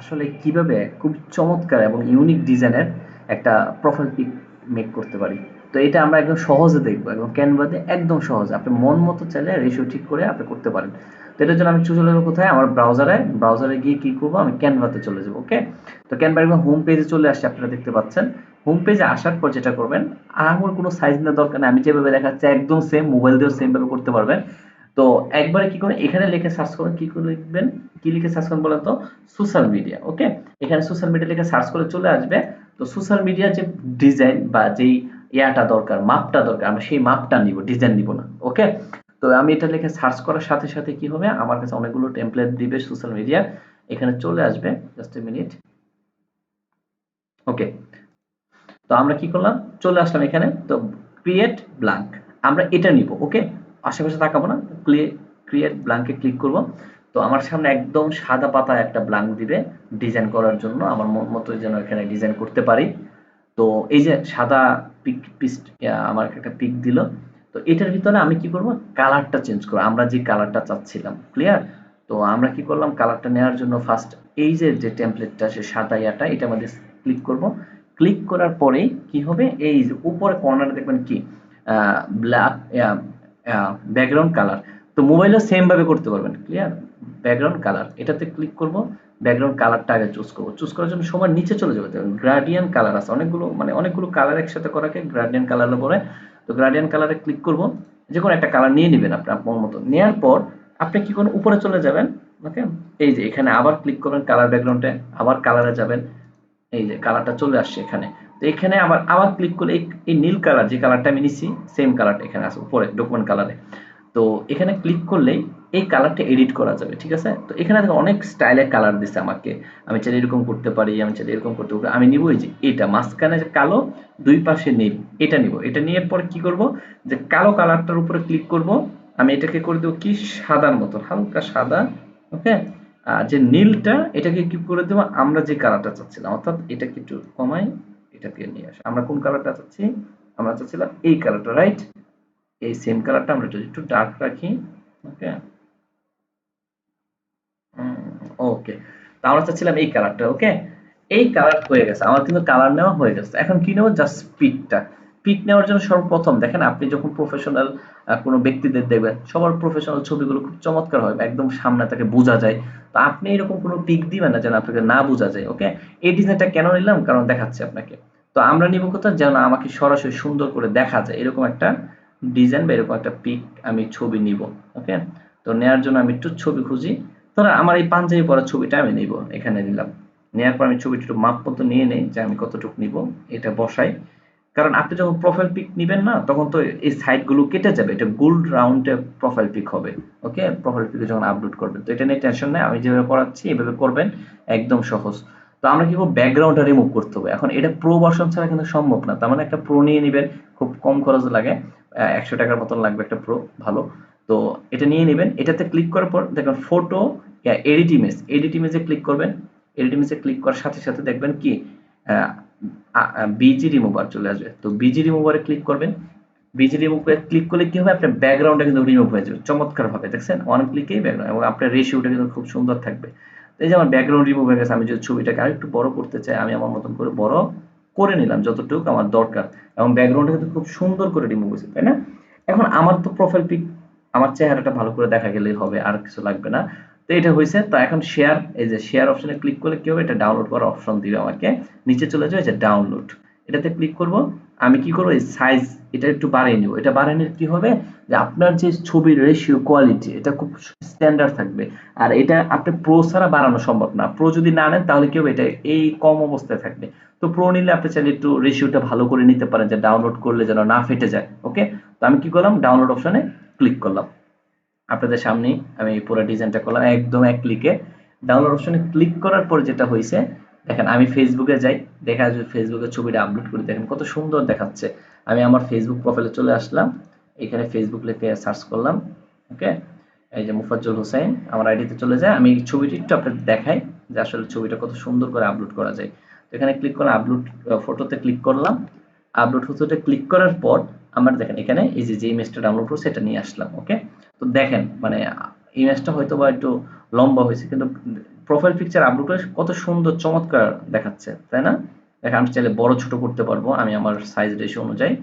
আসলে কিভাবে খুব চমৎকার এবং ইউনিক ডিজাইনের একটা প্রোফাইল পিক মেক করতে পারি। তো এটা আমরা একদম সহজে দেখবো, একদম ক্যানভাতে একদম সহজে আপনি মন মতো চাইলে রেশিও ঠিক করে আপনি করতে পারেন। তো এটার জন্য আমি চলে যাবো কোথায়, আমার ব্রাউজারে গিয়ে কি করবো, আমি ক্যানভাতে চলে যাবো। ওকে, তো ক্যানভা একদম হোম পেজে চলে আসছে, আপনারা দেখতে পাচ্ছেন। হোম পেজে আসার পর যেটা করবেন, আমার কোনো সাইজ নেওয়ার দরকার নেই, আমি যেভাবে দেখাচ্ছি একদম সেম, মোবাইল দিয়েও সেম ভাবে করতে পারবেন। তো একবারে কি করবেন, এখানে লিখে সার্চ করবেন, কি করে লিখবেন, কি লিখে সার্চ করবেন বলেন তো, সোশ্যাল মিডিয়া। ওকে, এখানে সোশ্যাল মিডিয়া লিখে সার্চ করে চলে আসবে। তো সোশ্যাল মিডিয়ার যে ডিজাইন বা যেই ইয়াটা দরকার, মাপটা দরকার, আমরা সেই মাপটা নিব, ডিজাইন নিব না। ওকে, তো আমি এটা লিখে সার্চ করার সাথে সাথে কি হবে, আমার কাছে অনেকগুলো টেমপ্লেট দিবে সোশ্যাল মিডিয়া, এখানে চলে আসবে। Just a minute. ওকে, তো আমরা কি করলাম, চলে আসলাম এখানে। তো ক্রিয়েট ব্ল্যাঙ্ক, আমরা এটা নিব। ওকে, আশেপাশে তাকাবো না, ক্রিয়েট ব্ল্যাঙ্কে ক্লিক করব। তো আমার সামনে একদম সাদা পাতা একটা ব্ল্যাঙ্ক দিবে ডিজাইন করার জন্য, আমার মন মতো যেন এখানে ডিজাইন করতে পারি। তো এই যে সাদা পিস, আমার একটা পিক দিল। তো এটার ভিতরে আমি কি করব, কালারটা চেঞ্জ করব, আমরা যে কালারটা চাচ্ছিলাম। ক্লিয়ার? তো আমরা কি করলাম, কালারটা নেওয়ার জন্য ফার্স্ট এই যে টেমপ্লেটটা, সে সাদা ইয়াটা, এটা আমাদের ক্লিক করব। ক্লিক করার পরেই কি হবে, এই যে উপরে কর্নারে দেখবেন কি ব্ল্যাক ব্যাকগ্রাউন্ড কালার। তো মোবাইলও সেম ভাবে করতে পারবেন। ক্লিয়ার? ব্যাকগ্রাউন্ড কালার এটাতে ক্লিক করব। ব্যাকগ্রাউন্ড কালারটা আগে চুজ করব, চুজ করার জন্য সবার নিচে চলে যাবে, গ্রাডিয়ান কালার আছে অনেকগুলো, মানে অনেকগুলো কালার একসাথে করাকে গ্রাডিয়ান কালার বলে। তো গ্রাডিয়ান কালারে ক্লিক করব, যে কোনো একটা কালার নিয়ে নেবেন আপনি আপনার মতো। নেওয়ার পর আপনি কি করুন, উপরে চলে যাবেন। ওকে, এই যে এখানে আবার ক্লিক করবেন কালার ব্যাকগ্রাউন্ডে, আবার কালারে যাবেন। এই যে কালারটা চলে আসছে এখানে। তো এখানে আবার আবার ক্লিক করলে এই নীল কালার যে কালারটা আমি নিছি, সেম কালারটা এখানে আছে উপরে ডকুমেন্ট কালারে। তো এখানে ক্লিক করলেই এই কালারটা এডিট করা যাবে। ঠিক আছে? তো এখানে দেখো অনেক স্টাইলের কালার দিছে আমাকে, আমি চাইলে এরকম করতে পারি, আমি চাইলে এরকম করতে পারি। আমি নিব এই যে এটা মাঝখানে যে কালো, দুই পাশে নীল, এটা নিব। এটা নিয়ে পরে কি করব, যে কালো কালারটার উপরে ক্লিক করব। আমি এটাকে করে দেবো কি, সাদার মতো, হালকা সাদা। ওকে, আর যে নীলটা এটাকে কি করে দেবো, আমরা যে কালারটা চাচ্ছিলাম, অর্থাৎ এটাকে একটু কমাই, এটাকে নিয়ে আসি। আমরা কোন কালারটা চাচ্ছি, আমরা চাচ্ছিলাম এই কালারটা, রাইট? এই সেম কালারটা আমরা যদি একটু ডার্ক রাখি। ওকে, ওকে, তো আমরা চাচ্ছিলাম এই কালারটা। ওকে, এই কালার হয়ে গেছে, আমার কিন্তু কালার নেওয়া হয়ে গেছে। এখন কি নেবো, জাস্ট পিকটা। পিক নেওয়ার জন্য সর্বপ্রথম দেখেন, আপনি যখন প্রফেশনাল কোনো ব্যক্তিদের দেখবেন, সবার প্রফেশনাল ছবিগুলো খুব চমৎকার হয়, একদম সামনে তাকে বোঝা যায়। তো আপনি এরকম কোনো পিক দিবেন না যেন আপনাকে না বোঝা যায়। ওকে, এই ডিজাইনটা কেন নিলাম, কারণ দেখাচ্ছে আপনাকে। তো আমরা নিব কোথাও যেন আমাকে সরাসরি সুন্দর করে দেখা যায়, এরকম একটা ডিজাইন বা এরকম একটা পিক আমি ছবি নিব। ওকে, তো নেওয়ার জন্য আমি একটু ছবি খুঁজি। ধরো আমার এই পাঞ্জাবি পরা ছবিটা আমি নিব, এখানে নিলাম। নেওয়ার পর আমি ছবিটা একটু মাপ মতো নিয়ে নেই যে আমি কতটুকু নিব, এটা বসাই। কারণ আপনি যখন প্রোফাইল পিক নিবেন না, তখন তো এই সাইড গুলো কেটে যাবে, এটা গোল্ড রাউন্ডে প্রোফাইল পিক হবে। ওকে, প্রোফাইল পিকে যখন আপলোড করবেন, তো এটা নিয়ে টেনশন নেই, আমি যেভাবে করাচ্ছি এভাবে করবেন, একদম সহজ। তো আমরা কি করবো, ব্যাকগ্রাউন্ডটা রিমুভ করতে হবে। এখন এটা প্রো ভার্সন ছাড়া কিন্তু সম্ভব না, তার মানে একটা প্রো নিয়ে নেবেন, খুব কম খরচ লাগে, 100 টাকার মতন লাগবে একটা প্রো, ভালো। তো এটা নিয়ে নেবেন, এটাতে ক্লিক করার পর দেখবেন ফটো, এডিট ইমেজে ক্লিক করবেন। এডিট ইমেজে ক্লিক করার সাথে সাথে দেখবেন কি বিজি রিমুভার চলে আসবে। তো বিজি রিমুভারে ক্লিক করবেন। বিজি রিমুভ করে ক্লিক করলে কি হবে, আপনার ব্যাকগ্রাউন্ডটা কিন্তু রিমুভ হয়ে যাবে চমৎকার ভাবে, দেখছেন? ওয়ান ক্লিকেই ব্যাকগ্রাউন্ড, এবং আপনার রেশিওটা কিন্তু খুব সুন্দর থাকবে। তো এই যে আমার ব্যাকগ্রাউন্ড রিমুভ হয়ে গেছে, আমি যদি ছবিটাকে আরেকটু বড় করতে চাই, আমি আমার মতন করে বড় করে নিলাম যতটুকু আমার দরকার, এবং ব্যাকগ্রাউন্ডটা কিন্তু খুব সুন্দর করে রিমুভ হয়েছে, তাই না? এখন আমার তো প্রোফাইল পিক, আমার চেহারাটা ভালো করে দেখা গেলেই হবে, আর কিছু লাগবে না। তো এটা হয়েছে। তো এখন শেয়ার, এই যে শেয়ার অপশনে ক্লিক করলে কি হবে, এটা ডাউনলোড করার অপশন দিবে আমাকে। নিচে চলে যাবে যে ডাউনলোড, এটাতে ক্লিক করব। আমি কি করব, এই সাইজ এটা একটু বাড়িয়ে নিব। এটা বাড়িয়ে নিলে কি হবে, যে আপনার যে ছবির রেশিও কোয়ালিটি এটা খুব স্ট্যান্ডার্ড থাকবে। আর এটা আপনি প্রো ছাড়া বাড়ানো সম্ভব না, প্রো যদি না নেন তাহলে কি হবে, এটা এই কম অবস্থায় থাকবে। তো প্রো নিলে আপনি চাইলে একটু রেশিওটা ভালো করে নিতে পারেন, যে ডাউনলোড করলে যেন না ফেটে যায়। ওকে, তো আমি কি করলাম, ডাউনলোড অপশনে ক্লিক করলাম। আপনাদের সামনেই আমি পুরো ডিজাইনটা করলাম একদম এক ক্লিকে। ডাউনলোড অপশনে ক্লিক করার পর যেটা হয়েছে, দেখেন আমি ফেসবুকে যাই, দেখা যায় ফেসবুকের ছবিটা আপলোড করি, দেখেন কত সুন্দর দেখাচ্ছে। আমি আমার ফেসবুক প্রোফাইলে চলে আসলাম, এখানে ফেসবুক লিখে সার্চ করলাম। ওকে, এই যে মুফাজ্জল হোসেন, আমার আইডিতে চলে যায়। আমি এই ছবিটি একটু আপনাদের দেখাই যে আসলে ছবিটা কত সুন্দর করে আপলোড করা যায়। তো এখানে ক্লিক করলাম, আপলোড ফটোতে ক্লিক করলাম। আপলোড ফটোতে ক্লিক করার পর আমার দেখেন এখানে এই যে ইমেজটা ডাউনলোড করছে এটা নিয়ে আসলাম। ওকে, তো দেখেন মানে ইমেজটা হয়তো বা একটু লম্বা হয়েছে, কিন্তু প্রোফাইল পিকচার আপলোড করে কত সুন্দর চমৎকার দেখাচ্ছে, তাই না? দেখেন আমি চাইলে বড় ছোট করতে পারবো, আমি আমার সাইজ রেশিও অনুযায়ী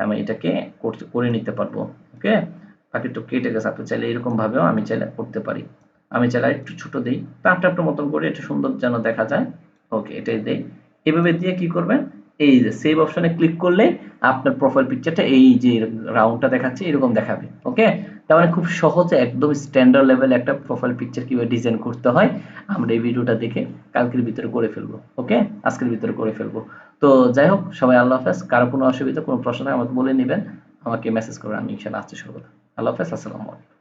আমি এটাকে করে নিতে পারবো। ওকে, বাকি তো কেটে গেছে, আপনি চাইলে এরকম ভাবেও আমি চাইলে করতে পারি। আমি চাইলে একটু ছোট দিই, টাপটাপটার মতন করে একটু সুন্দর যেন দেখা যায়। ওকে, এটাই দেই। এভাবে দিয়ে কি করবেন, এই যে সেভ অপশনে ক্লিক করলে আপনার প্রোফাইল পিকচারটা এই যে রাউন্ডটা দেখাচ্ছে এরকম দেখাবে। ওকে, তার মানে খুব সহজে একদম স্ট্যান্ডার্ড লেভেল একটা প্রোফাইল পিকচার কিভাবে ডিজাইন করতে হয় আমরা এই ভিডিওটা দেখে কালকের ভিতরে করে ফেলবো। ওকে, আজকের ভিতরে করে ফেলবো। তো যাই হোক, সবাই আল্লাহ হাফেজ। কারো কোনো অসুবিধা কোনো প্রশ্ন আমাকে বলে নেবেন, আমাকে মেসেজ করবেন, আমি ইনশাআল্লাহ আসছি সর্বদা। আল্লাহ হাফেজ, আসসালামু আলাইকুম।